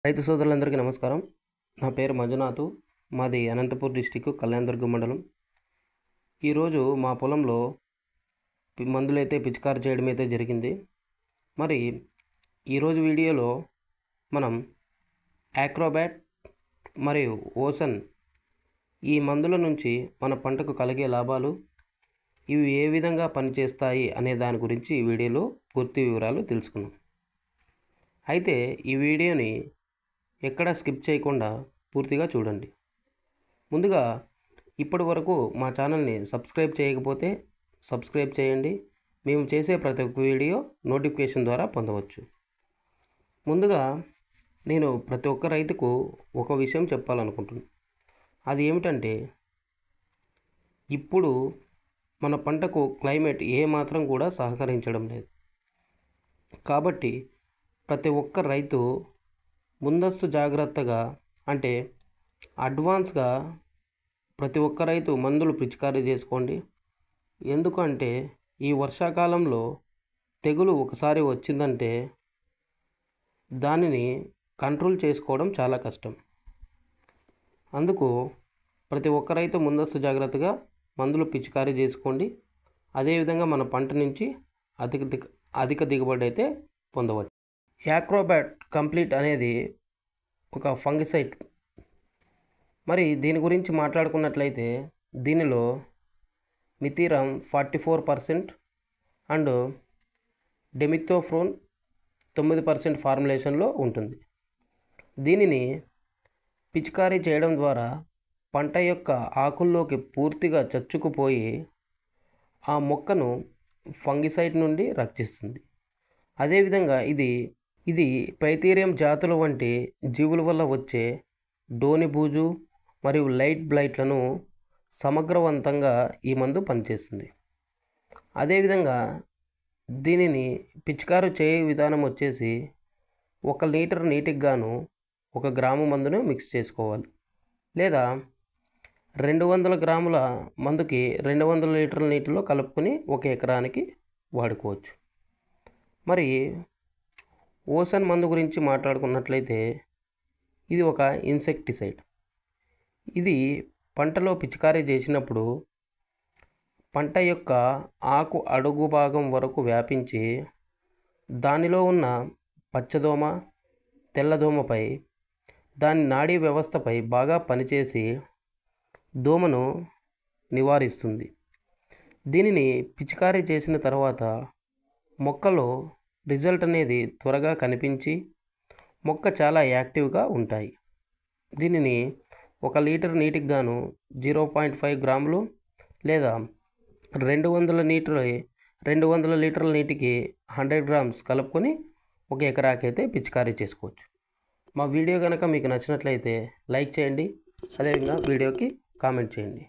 రైతు సోదరులందరికీ నమస్కారం. నా పేరు మంజునాథు. మాది అనంతపూర్ డిస్టిక్ కళ్యాణదుర్గం మండలం. ఈరోజు మా పొలంలో మందులైతే పిచికారి చేయడం అయితే జరిగింది. మరి ఈరోజు వీడియోలో మనం ఆక్రోబాట్ మరియు ఓసన్ ఈ మందుల నుంచి మన పంటకు కలిగే లాభాలు, ఇవి ఏ విధంగా పనిచేస్తాయి అనే దాని గురించి ఈ వీడియోలో పూర్తి వివరాలు తెలుసుకుందాం. అయితే ఈ వీడియోని ఎక్కడా స్కిప్ చేయకుండా పూర్తిగా చూడండి. ముందుగా ఇప్పటి వరకు మా ఛానల్ని సబ్స్క్రైబ్ చేయకపోతే సబ్స్క్రైబ్ చేయండి. మేము చేసే ప్రతి ఒక్క వీడియో నోటిఫికేషన్ ద్వారా పొందవచ్చు. ముందుగా నేను ప్రతి ఒక్క రైతుకు ఒక విషయం చెప్పాలనుకుంటున్నాను. అది ఏమిటంటే, ఇప్పుడు మన పంటకు క్లైమేట్ ఏమాత్రం కూడా సహకరించడం లేదు. కాబట్టి ప్రతి ఒక్క రైతు ముందస్తు జాగ్రత్తగా, అంటే అడ్వాన్స్గా ప్రతి ఒక్క రైతు మందులు పిచికారీ చేసుకోండి. ఎందుకంటే ఈ వర్షాకాలంలో తెగులు ఒకసారి వచ్చిందంటే దానిని కంట్రోల్ చేసుకోవడం చాలా కష్టం. అందుకు ప్రతి ఒక్క రైతు ముందస్తు జాగ్రత్తగా మందులు పిచికారీ చేసుకోండి. అదేవిధంగా మన పంట నుంచి అధిక దిగుబడి అయితే పొందవచ్చు. ఆక్రోబాట్ కంప్లీట్ అనేది ఒక ఫంగిసైడ్. మరి దీని గురించి మాట్లాడుకున్నట్లయితే దీనిలో మిథీరం 44% అండ్ డెమిథోఫ్రోన్ 9% ఫార్ములేషన్లో ఉంటుంది. దీనిని పిచికారీ చేయడం ద్వారా పంట యొక్క ఆకుల్లోకి పూర్తిగా చచ్చుకుపోయి ఆ మొక్కను ఫంగిసైడ్ నుండి రక్షిస్తుంది. అదేవిధంగా ఇది పైథీరియం జాతుల వంటి జీవుల వల్ల వచ్చే డోనిబూజు మరియు లైట్ బ్లైట్లను సమగ్రవంతంగా ఈ మందు పనిచేస్తుంది. అదేవిధంగా దీనిని పిచికారు చేయ విధానం వచ్చేసి 1 లీటర్ నీటికి గాను 1 గ్రాము మందును మిక్స్ చేసుకోవాలి, లేదా 200 గ్రాముల మందుకి 200 లీటర్ల నీటిలో కలుపుకొని 1 ఎకరానికి వాడుకోవచ్చు. మరి ఓసన్ మందు గురించి మాట్లాడుకున్నట్లయితే ఇది ఒక ఇన్సెక్టిసైడ్. ఇది పంటలో పిచికారీ చేసినప్పుడు పంట యొక్క ఆకు అడుగు భాగం వరకు వ్యాపించి దానిలో ఉన్న పచ్చదోమ, తెల్లదోమపై, దాని నాడీ వ్యవస్థపై బాగా పనిచేసి దోమను నివారిస్తుంది. దీనిని పిచికారీ చేసిన తర్వాత మొక్కలో రిజల్ట్ అనేది త్వరగా కనిపించి మొక్క చాలా యాక్టివ్గా ఉంటాయి. దీనిని 1 లీటర్ నీటికి గాను 0.5 గ్రాములు లేదా 200 లీటర్ల నీటికి 100 గ్రామ్స్ కలుపుకొని 1 ఎకరాకి అయితే పిచికారీ చేసుకోవచ్చు. మా వీడియో కనుక మీకు నచ్చినట్లయితే లైక్ చేయండి. అదేవిధంగా వీడియోకి కామెంట్ చేయండి.